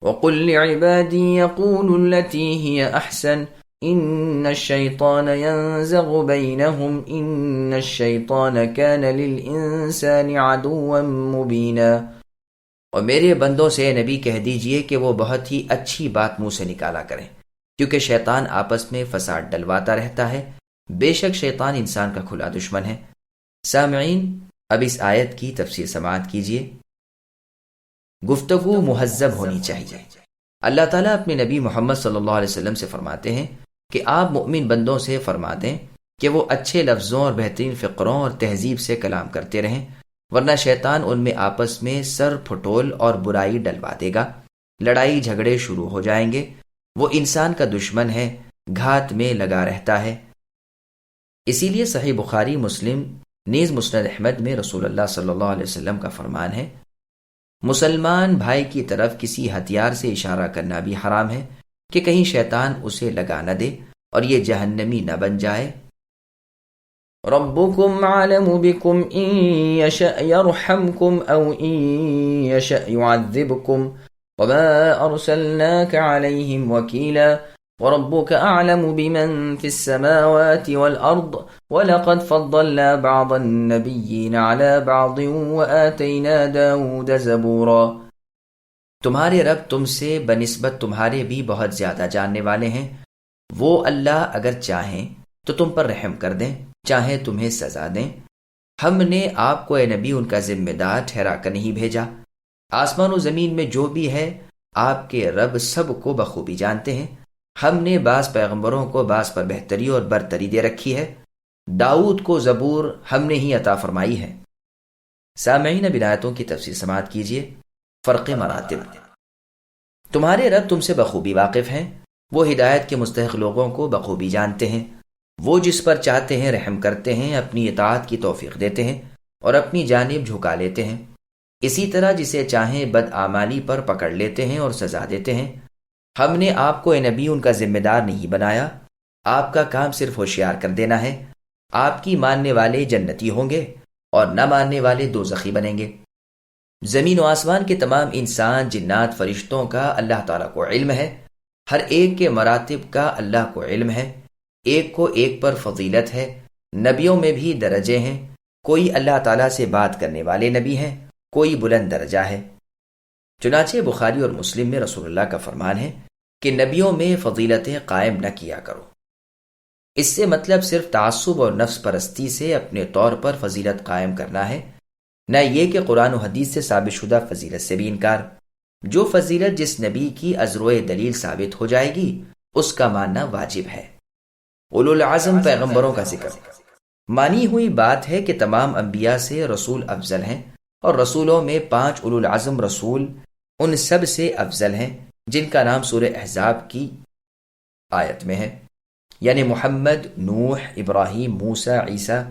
وقل لعبادي يقولوا التي هي أحسن إن الشيطان ينزغ بينهم إن الشيطان كان للإنسان عدوا مبينا۔ اور میرے بندوں سے نبی کہہ دیجئے کہ وہ بہت ہی اچھی بات منہ سے نکالا کریں، کیونکہ شیطان آپس میں فساد ڈلواتا رہتا ہے، بے شک شیطان انسان کا کھلا دشمن ہے۔ سامعین، اب اس آیت کی تفسیر سماعت کیجئے۔ گفتگو مہذب ہونی چاہیے۔ اللہ تعالیٰ اپنے نبی محمد صلی اللہ علیہ وسلم سے فرماتے ہیں کہ آپ مؤمن بندوں سے فرما دیں کہ وہ اچھے لفظوں اور بہترین فقروں اور تہذیب سے کلام کرتے رہیں، ورنہ شیطان ان میں آپس میں سر پھٹول اور برائی ڈلوا دے گا، لڑائی جھگڑے شروع ہو جائیں گے۔ وہ انسان کا دشمن ہے، گھات میں لگا رہتا ہے۔ اسی لیے صحیح بخاری، مسلم نیز مسند احمد میں رسول اللہ صلی اللہ علیہ وسلم کا فرمان ہے، مسلمان بھائی کی طرف کسی ہتھیار سے اشارہ کرنا بھی حرام ہے کہ کہیں شیطان اسے لگا نہ دے اور یہ جہنمی نہ بن جائے۔ ربكم عالم بكم إن يشأ يرحمكم أو إن يشأ يعذبكم وما أرسلناك عليهم وكيلا وربك أعلم بمن في السماوات والأرض ولقد فضلنا بعض النبيين على بعض وآتينا داود زبورا۔ تمہارے رب تم سے بنسبت تمہارے بھی بہت زیادہ جاننے والے ہیں، وہ اللہ اگر چاہیں تو تم پر رحم کر دیں، چاہیں تمہیں سزا دیں۔ ہم نے آپ کو اے نبی ان کا ذمہ دار ٹھہرا کر نہیں بھیجا، آسمان و زمین میں جو بھی ہے آپ کے رب سب کو بخوبی جانتے ہیں۔ ہم نے بعض پیغمبروں کو بعض پر بہتری اور برتری دے رکھی ہے، داؤد کو زبور ہم نے ہی عطا فرمائی ہے۔ سامعین، اب آیتوں کی تفسیر سماعت کیجیے۔ فرق مراتب۔ تمہارے رب تم سے بخوبی واقف ہیں، وہ ہدایت کے مستحق لوگوں کو بخوبی جانتے ہیں، وہ جس پر چاہتے ہیں رحم کرتے ہیں، اپنی اطاعت کی توفیق دیتے ہیں اور اپنی جانب جھکا لیتے ہیں، اسی طرح جسے چاہیں بدعمالی پر پکڑ لیتے ہیں اور سزا دیتے ہیں۔ ہم نے آپ کو اے نبی ان کا ذمہ دار نہیں بنایا، آپ کا کام صرف ہوشیار کر دینا ہے۔ آپ کی ماننے والے جنتی ہوں گے اور نہ ماننے والے دوزخی بنیں گے۔ زمین و آسمان کے تمام انسان، جنات، فرشتوں کا اللہ تعالیٰ کو علم ہے، ہر ایک کے مراتب کا اللہ کو علم ہے، ایک کو ایک پر فضیلت ہے۔ نبیوں میں بھی درجے ہیں، کوئی اللہ تعالیٰ سے بات کرنے والے نبی ہیں، کوئی بلند درجہ ہے۔ چنانچہ بخاری اور مسلم میں رسول اللہ کا فرمان ہے کہ نبیوں میں فضیلتیں قائم نہ کیا کرو۔ اس سے مطلب صرف تعصب اور نفس پرستی سے اپنے طور پر فضیلت قائم کرنا ہے، نہ یہ کہ قرآن و حدیث سے ثابت شدہ فضیلت سے بھی انکار۔ جو فضیلت جس نبی کی ازروئے دلیل ثابت ہو جائے گی اس کا ماننا واجب ہے۔ اولو العزم پیغمبروں کا ذکر۔ مانی ہوئی بات ہے کہ تمام انبیاء سے رسول افضل ہیں، اور رسولوں میں 5 اولو العزم رسول ان سب سے افضل ہیں جن کا نام سورہ احزاب کی آیت میں ہے، یعنی محمد، نوح، ابراہیم، موسیٰ، عیسیٰ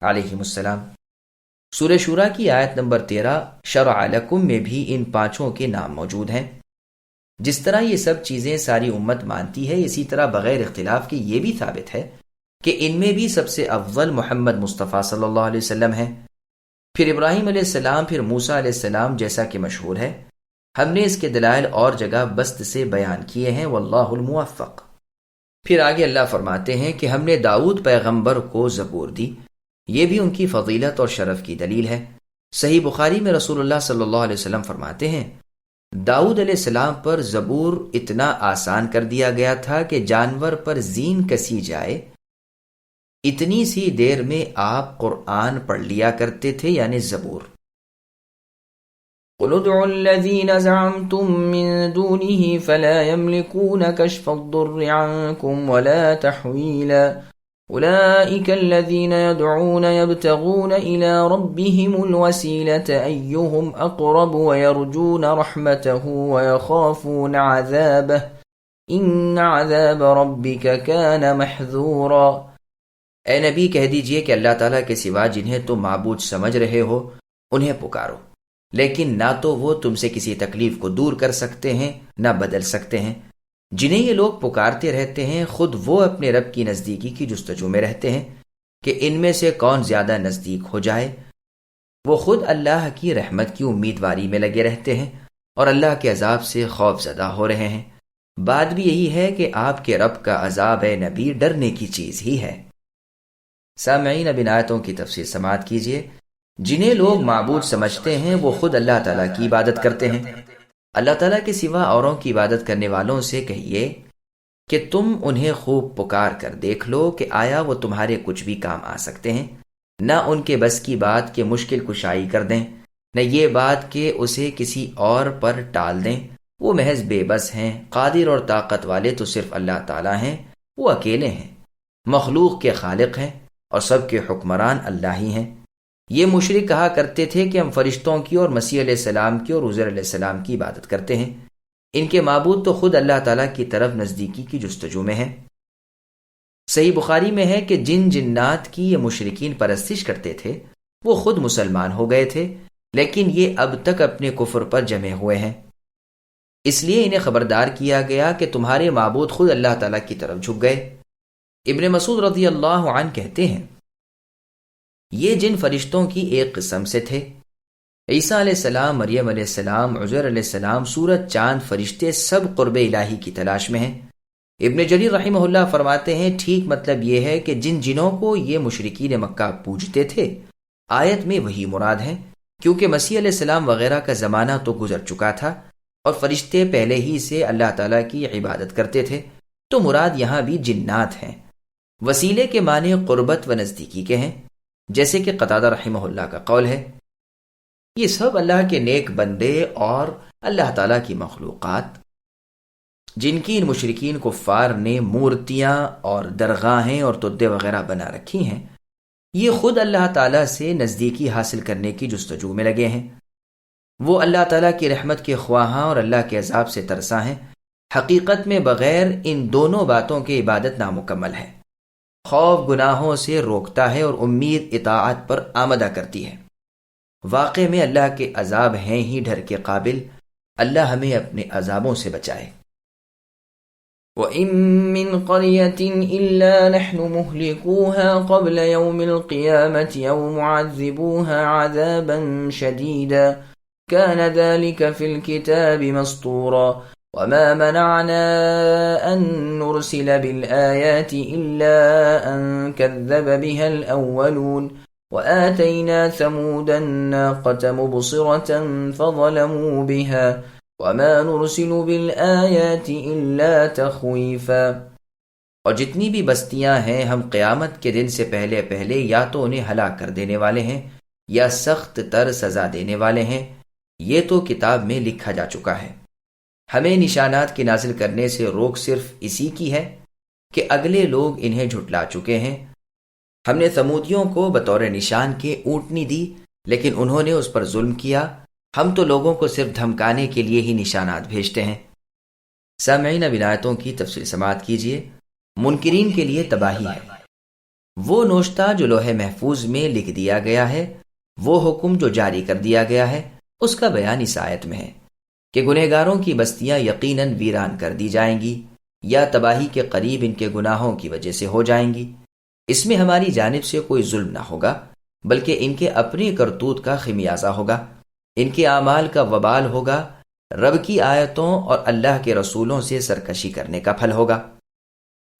علیہم السلام۔ سورہ شورى کی آیت نمبر 13 شرع لکم میں بھی ان 5 کے نام موجود ہیں۔ جس طرح یہ سب چیزیں ساری امت مانتی ہے، اسی طرح بغیر اختلاف کے یہ بھی ثابت ہے کہ ان میں بھی سب سے افضل محمد مصطفیٰ صلی اللہ علیہ وسلم ہیں، پھر ابراہیم علیہ السلام، پھر موسیٰ علیہ السلام، جیسا کہ مشہور ہے۔ ہم نے اس کے دلائل اور جگہ بسط سے بیان کیے ہیں، واللہ الموفق۔ پھر آگے اللہ فرماتے ہیں کہ ہم نے داؤد پیغمبر کو زبور دی، یہ بھی ان کی فضیلت اور شرف کی دلیل ہے۔ صحیح بخاری میں رسول اللہ صلی اللہ علیہ وسلم فرماتے ہیں، داؤد علیہ السلام پر زبور اتنا آسان کر دیا گیا تھا کہ جانور پر زین کسی جائے اتنی سی دیر میں آپ قرآن پڑھ لیا کرتے تھے، یعنی زبور۔ قل ادعوا الذين زعمتم من دونه فلا يملكون كشف الضر عنكم ولا تحويلا أولئك الذين يدعون يبتغون إلى ربهم الوسيلة أيهم أقرب ويرجون رحمته ويخافون عذابه إن عذاب ربك كان محذورا۔ اے نبی کہہ دیجئے کہ اللہ تعالیٰ کے سوا جنہیں تم معبود سمجھ رہے ہو انہیں پکارو، لیکن نہ تو وہ تم سے کسی تکلیف کو دور کر سکتے ہیں نہ بدل سکتے ہیں۔ جنہیں یہ لوگ پکارتے رہتے ہیں خود وہ اپنے رب کی نزدیکی کی جستجو میں رہتے ہیں کہ ان میں سے کون زیادہ نزدیک ہو جائے۔ وہ خود اللہ کی رحمت کی امیدواری میں لگے رہتے ہیں اور اللہ کے عذاب سے خوف زدہ ہو رہے ہیں۔ بات بھی یہی ہے کہ آپ کے رب کا عذاب اے نبی ڈرنے کی چیز ہی ہے۔ سامعین، اب ان آیتوں کی تفسیر سماعت کیجیے۔ جنہیں لوگ معبود سمجھتے ہیں وہ خود اللہ تعالیٰ کی عبادت کرتے ہیں۔ اللہ تعالیٰ کے سوا اوروں کی عبادت کرنے والوں سے کہیے کہ تم انہیں خوب پکار کر دیکھ لو کہ آیا وہ تمہارے کچھ بھی کام آ سکتے ہیں۔ نہ ان کے بس کی بات کہ مشکل کشائی کر دیں، نہ یہ بات کہ اسے کسی اور پر ٹال دیں۔ وہ محض بے بس ہیں، قادر اور طاقت والے تو صرف اللہ تعالیٰ ہیں، وہ اکیلے ہیں، مخلوق کے خالق ہیں اور سب کے حکمران اللہ ہی ہیں۔ یہ مشرک کہا کرتے تھے کہ ہم فرشتوں کی اور مسیح علیہ السلام کی اور عزیر علیہ السلام کی عبادت کرتے ہیں۔ ان کے معبود تو خود اللہ تعالیٰ کی طرف نزدیکی کی جستجو میں ہیں۔ صحیح بخاری میں ہے کہ جن جنات کی یہ مشرکین پرستش کرتے تھے وہ خود مسلمان ہو گئے تھے، لیکن یہ اب تک اپنے کفر پر جمے ہوئے ہیں۔ اس لیے انہیں خبردار کیا گیا کہ تمہارے معبود خود اللہ تعالیٰ کی طرف جھک گئے۔ ابن مسعود رضی اللہ عنہ کہتے ہیں یہ جن فرشتوں کی ایک قسم سے تھے۔ عیسیٰ علیہ السلام، مریم علیہ السلام، عزیر علیہ السلام، سورج، چاند، فرشتے سب قرب الہی کی تلاش میں ہیں۔ ابن جریر رحمہ اللہ فرماتے ہیں ٹھیک مطلب یہ ہے کہ جن جنوں کو یہ مشرکین مکہ پوجتے تھے آیت میں وہی مراد ہیں، کیونکہ مسیح علیہ السلام وغیرہ کا زمانہ تو گزر چکا تھا اور فرشتے پہلے ہی سے اللہ تعالیٰ کی عبادت کرتے تھے، تو مراد یہاں بھی جنات ہیں۔ وسیلے کے معنی قربت و نزدیکی کے ہیں، جیسے کہ قتادہ رحمہ اللہ کا قول ہے یہ سب اللہ کے نیک بندے اور اللہ تعالیٰ کی مخلوقات جن کی ان مشرکین کفار نے مورتیاں اور درگاہیں اور تدے وغیرہ بنا رکھی ہیں، یہ خود اللہ تعالیٰ سے نزدیکی حاصل کرنے کی جستجو میں لگے ہیں۔ وہ اللہ تعالیٰ کی رحمت کے خواہاں اور اللہ کے عذاب سے ترساں ہیں۔ حقیقت میں بغیر ان دونوں باتوں کے عبادت نامکمل ہے۔ خوف گناہوں سے روکتا ہے اور امید اطاعت پر آمدہ کرتی ہے۔ واقع میں اللہ کے عذاب ہیں ہی ڈر کے قابل۔ اللہ ہمیں اپنے عذابوں سے بچائے۔ وَإِن مِّن قَرْيَةٍ إِلَّا نَحْنُ مُهْلِكُوهَا قَبْلَ يَوْمِ الْقِيَامَةِ أَوْ مُعَذِّبُوهَا عَذَابًا شَدِيدًا كَانَ ذَلِكَ فِي الْكِتَابِ مَسْطُورًا وَمَا مَنَعْنَا أَن نُّرْسِلَ بِالْآيَاتِ إِلَّا أَن كَذَّبَ بِهَا الْأَوَّلُونَ وَآتَيْنَا ثَمُودَ النَّاقَةَ مُبْصِرَةً فَظَلَمُوا بِهَا وَمَا نُرْسِلُ بِالْآيَاتِ إِلَّا تَخْوِيفًا۔ اور جتنی بھی بستیاں ہیں ہم قیامت کے دن سے پہلے پہلے یا تو انہیں ہلاک کر دینے والے ہیں یا سخت تر سزا دینے والے ہیں، یہ تو کتاب میں لکھا جا چکا ہے۔ ہمیں نشانات کے نازل کرنے سے روک صرف اسی کی ہے کہ اگلے لوگ انہیں جھٹلا چکے ہیں۔ ہم نے ثمودیوں کو بطور نشان کے اونٹنی دی، لیکن انہوں نے اس پر ظلم کیا۔ ہم تو لوگوں کو صرف دھمکانے کے لیے ہی نشانات بھیجتے ہیں۔ سامعین، اب آیتوں کی تفصیل سماعت کیجیے۔ منکرین کے لیے تباہی ہے۔ وہ نوشتہ جو لوح محفوظ میں لکھ دیا گیا ہے، وہ حکم جو جاری کر دیا گیا ہے، اس کا بیان اس آیت میں ہے کہ گنہگاروں کی بستیاں یقیناً ویران کر دی جائیں گی یا تباہی کے قریب ان کے گناہوں کی وجہ سے ہو جائیں گی۔ اس میں ہماری جانب سے کوئی ظلم نہ ہوگا، بلکہ ان کے اپنی کرتوت کا خمیازہ ہوگا، ان کے اعمال کا وبال ہوگا، رب کی آیتوں اور اللہ کے رسولوں سے سرکشی کرنے کا پھل ہوگا۔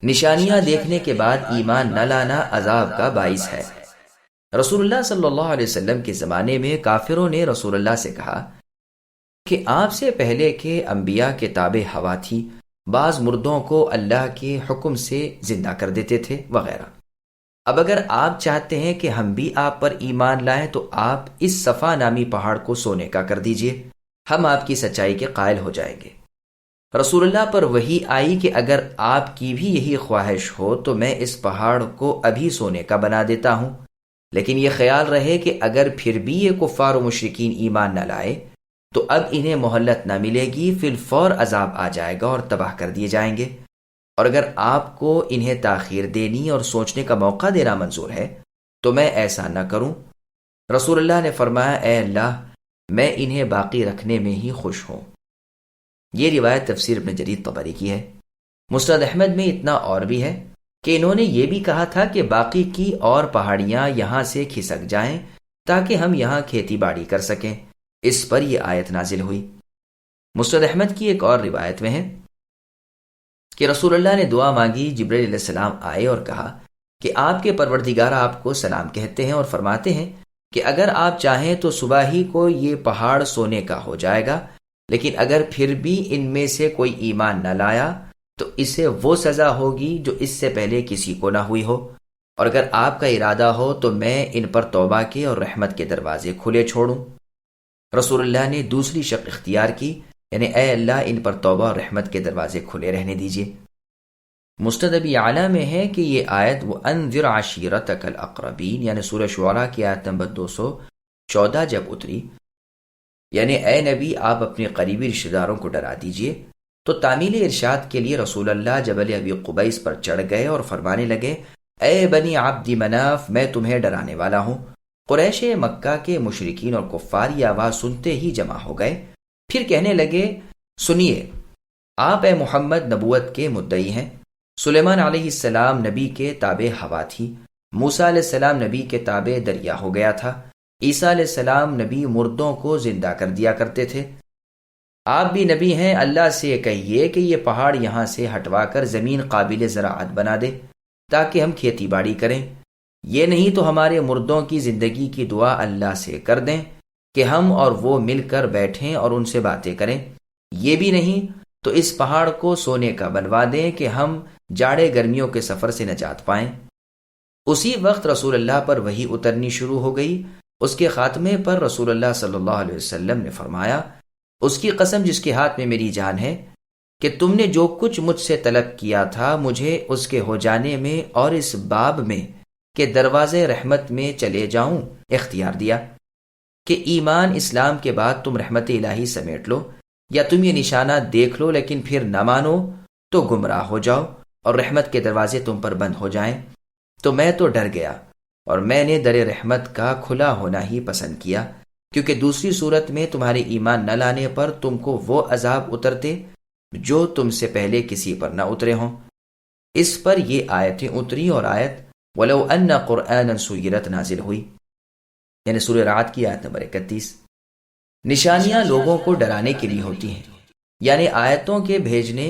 نشانیاں دیکھنے کے بعد ایمان نہ لانا عذاب کا باعث ہے۔ رسول اللہ صلی اللہ علیہ وسلم کے زمانے میں کافروں نے رسول اللہ سے کہا کہ آپ سے پہلے کے انبیاء کے تابع ہوا تھی، بعض مردوں کو اللہ کے حکم سے زندہ کر دیتے تھے وغیرہ۔ اب اگر آپ چاہتے ہیں کہ ہم بھی آپ پر ایمان لائیں تو آپ اس صفا نامی پہاڑ کو سونے کا کر دیجئے، ہم آپ کی سچائی کے قائل ہو جائیں گے۔ رسول اللہ پر وحی آئی کہ اگر آپ کی بھی یہی خواہش ہو تو میں اس پہاڑ کو ابھی سونے کا بنا دیتا ہوں، لیکن یہ خیال رہے کہ اگر پھر بھی یہ کفار و مشرکین ایمان نہ لائے تو اب انہیں مہلت نہ ملے گی، فی الفور عذاب آ جائے گا اور تباہ کر دیے جائیں گے۔ اور اگر آپ کو انہیں تاخیر دینی اور سوچنے کا موقع دینا منظور ہے تو میں ایسا نہ کروں۔ رسول اللہ نے فرمایا، اے اللہ، میں انہیں باقی رکھنے میں ہی خوش ہوں۔ یہ روایت تفسیر ابن جریر طبری کی ہے۔ مسند احمد میں اتنا اور بھی ہے کہ انہوں نے یہ بھی کہا تھا کہ باقی کی اور پہاڑیاں یہاں سے کھسک جائیں تاکہ ہم یہاں کھیتی باڑی کر سکیں۔ اس پر یہ آیت نازل ہوئی۔ مسند احمد کی ایک اور روایت میں ہے کہ رسول اللہ نے دعا مانگی، جبرائیل علیہ السلام آئے اور کہا کہ آپ کے پروردگار آپ کو سلام کہتے ہیں اور فرماتے ہیں کہ اگر آپ چاہیں تو صبح ہی کو یہ پہاڑ سونے کا ہو جائے گا، لیکن اگر پھر بھی ان میں سے کوئی ایمان نہ لایا تو اسے وہ سزا ہوگی جو اس سے پہلے کسی کو نہ ہوئی ہو، اور اگر آپ کا ارادہ ہو تو میں ان پر توبہ کے اور رحمت کے دروازے کھلے چھوڑوں۔ رسول اللہ نے دوسری شق اختیار کی، یعنی اے اللہ ان پر توبہ اور رحمت کے دروازے کھلے رہنے دیجیے۔ مسند ابی اعلیٰ میں ہے کہ یہ آیت وَأَنذِرْ عَشِيرَتَكَ الْأَقْرَبِينَ یعنی سورہ شعراء کی آیت نمبر 214 جب اتری، یعنی اے نبی آپ اپنے قریبی رشتہ داروں کو ڈرا دیجیے، تو تعمیل ارشاد کے لیے رسول اللہ جبل ابی قبیس پر چڑھ گئے اور فرمانے لگے، اے بنی عبد مناف میں تمہیں ڈرانے والا ہوں۔ قریش مکہ کے مشرکین اور کفار یہ آواز سنتے ہی جمع ہو گئے، پھر کہنے لگے، سنیے آپ اے محمد نبوت کے مدعی ہیں، سلیمان علیہ السلام نبی کے تابع ہوا تھی، موسیٰ علیہ السلام نبی کے تابع دریا ہو گیا تھا، عیسیٰ علیہ السلام نبی مردوں کو زندہ کر دیا کرتے تھے، آپ بھی نبی ہیں، اللہ سے کہیے کہ یہ پہاڑ یہاں سے ہٹوا کر زمین قابل زراعت بنا دے تاکہ ہم کھیتی باڑی کریں، یہ نہیں تو ہمارے مردوں کی زندگی کی دعا اللہ سے کر دیں کہ ہم اور وہ مل کر بیٹھیں اور ان سے باتیں کریں، یہ بھی نہیں تو اس پہاڑ کو سونے کا بنوا دیں کہ ہم جاڑے گرمیوں کے سفر سے نجات پائیں۔ اسی وقت رسول اللہ پر وحی اترنی شروع ہو گئی۔ اس کے خاتمے پر رسول اللہ صلی اللہ علیہ وسلم نے فرمایا، اس کی قسم جس کے ہاتھ میں میری جان ہے کہ تم نے جو کچھ مجھ سے طلب کیا تھا مجھے اس کے ہو جانے میں اور اس باب میں کہ دروازے رحمت میں چلے جاؤں اختیار دیا کہ ایمان اسلام کے بعد تم رحمت الہی سمیٹ لو، یا تم یہ نشانہ دیکھ لو لیکن پھر نہ مانو تو گمراہ ہو جاؤ اور رحمت کے دروازے تم پر بند ہو جائیں۔ تو میں تو ڈر گیا اور میں نے در رحمت کا کھلا ہونا ہی پسند کیا، کیونکہ دوسری صورت میں تمہارے ایمان نہ لانے پر تم کو وہ عذاب اترتے جو تم سے پہلے کسی پر نہ اترے ہوں۔ اس پر یہ آیتیں اتری اور آیت وَلَوْ أَنَّ قُرْآنًا سُيِّرَتْ نازل ہوئی، یعنی سورہ رعد کی آیت نمبر 31۔ نشانیاں لوگوں کو ڈرانے کے لیے ہوتی ہیں، یعنی آیتوں کے بھیجنے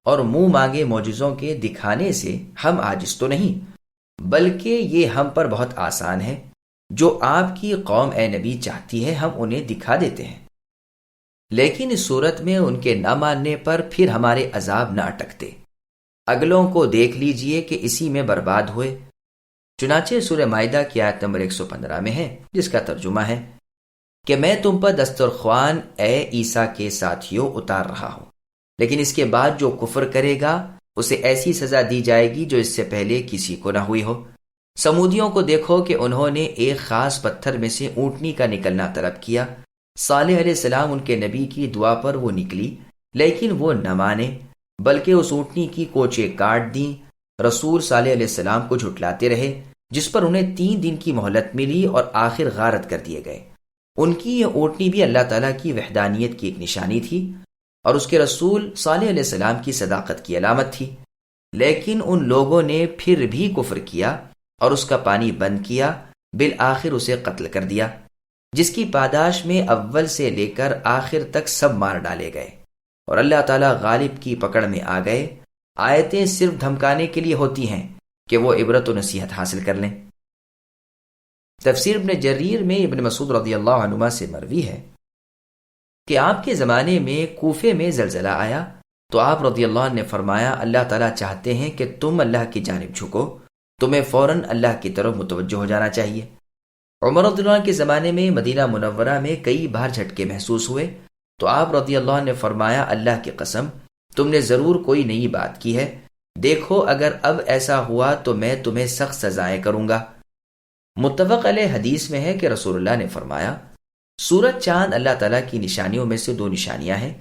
اور منہ مانگے معجزوں کے دکھانے سے ہم عاجز تو نہیں، بلکہ یہ ہم پر بہت آسان ہے، جو آپ کی قوم اے نبی چاہتی ہے ہم انہیں دکھا دیتے ہیں، لیکن اس صورت میں ان کے نہ ماننے پر پھر ہمارے عذاب نہ اٹکتے۔ اگلوں کو دیکھ لیجئے کہ اسی میں برباد ہوئے۔ چنانچہ سورہ مائدہ کی آیت نمبر 115 میں ہے، جس کا ترجمہ ہے کہ میں تم پر دسترخوان اے عیسیٰ کے ساتھیوں اتار رہا ہوں، لیکن اس کے بعد جو کفر کرے گا اسے ایسی سزا دی جائے گی جو اس سے پہلے کسی کو نہ ہوئی ہو۔ سمودیوں کو دیکھو کہ انہوں نے ایک خاص پتھر میں سے اونٹنی کا نکلنا طلب کیا، صالح علیہ السلام ان کے نبی کی دعا پر وہ نکلی، لیکن وہ نہ مانے بلکہ اس اونٹنی کی کوچیں کاٹ دیں۔ رسول صالح علیہ السلام کو جھٹلاتے رہے، جس پر انہیں 3 دن کی مہلت ملی اور آخر غارت کر دیے گئے۔ ان کی یہ اونٹنی بھی اللہ تعالیٰ کی وحدانیت کی ایک نشانی تھی اور اس کے رسول صالح علیہ السلام کی صداقت کی علامت تھی، لیکن ان لوگوں نے پھر بھی کفر کیا اور اس کا پانی بند کیا، بالآخر اسے قتل کر دیا، جس کی پاداش میں اول سے لے کر آخر تک سب مار ڈالے گئے، اور اللہ تعالیٰ غالب کی پکڑ میں آ گئے۔ آیتیں صرف دھمکانے کے لیے ہوتی ہیں کہ وہ عبرت و نصیحت حاصل کر لیں۔ تفسیر ابن جریر میں ابن مسعود رضی اللہ عنہما سے مروی ہے کہ آپ کے زمانے میں کوفے میں زلزلہ آیا تو آپ رضی اللہ عنہ نے فرمایا، اللہ تعالیٰ چاہتے ہیں کہ تم اللہ کی جانب جھکو، تمہیں فوراً اللہ کی طرف متوجہ ہو جانا چاہیے۔ عمر رضی اللہ عنہ کے زمانے میں مدینہ منورہ میں کئی بار جھٹکے محسوس ہوئے تو آپ رضی اللہ عنہ نے فرمایا، اللہ کی قسم تم نے ضرور کوئی نئی بات کی ہے، دیکھو اگر اب ایسا ہوا تو میں تمہیں سخت سزائیں کروں گا۔ متفق علیہ حدیث میں ہے کہ رسول اللہ نے فرمایا، سورج چاند اللہ تعالیٰ کی نشانیوں میں سے 2 نشانیاں ہیں،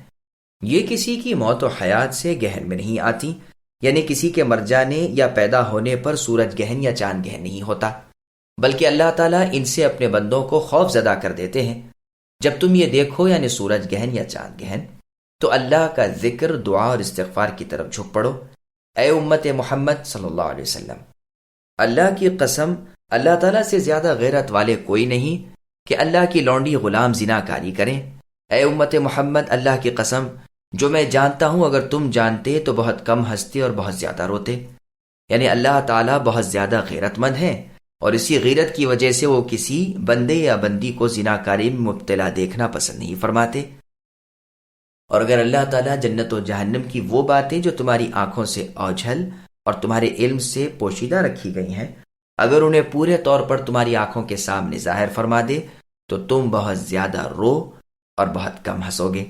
یہ کسی کی موت و حیات سے گہن میں نہیں آتی، یعنی کسی کے مر جانے یا پیدا ہونے پر سورج گہن یا چاند گہن نہیں ہوتا، بلکہ اللہ تعالیٰ ان سے اپنے بندوں کو خوف زدہ کر دیتے ہیں۔ جب تم یہ دیکھو یعنی سورج گہن یا چاند گہن تو اللہ کا ذکر، دعا اور استغفار کی طرف جھک پڑو۔ اے امت محمد صلی اللہ علیہ وسلم، اللہ کی قسم اللہ تعالیٰ سے زیادہ غیرت والے کوئی نہیں کہ اللہ کی لونڈی غلام زنا کاری کریں اے امت محمد، اللہ کی قسم، جو میں جانتا ہوں اگر تم جانتے تو بہت کم ہنستے اور بہت زیادہ روتے۔ یعنی اللہ تعالیٰ بہت زیادہ غیرت مند ہے، اور اسی غیرت کی وجہ سے وہ کسی بندے یا بندی کو زناکاری میں مبتلا دیکھنا پسند نہیں فرماتے۔ اور اگر اللہ تعالیٰ جنت و جہنم کی وہ باتیں جو تمہاری آنکھوں سے اوجھل اور تمہارے علم سے پوشیدہ رکھی گئی ہیں، اگر انہیں پورے طور پر تمہاری آنکھوں کے سامنے ظاہر فرما دے تو تم بہت زیادہ رو اور بہت کم ہنسو گے۔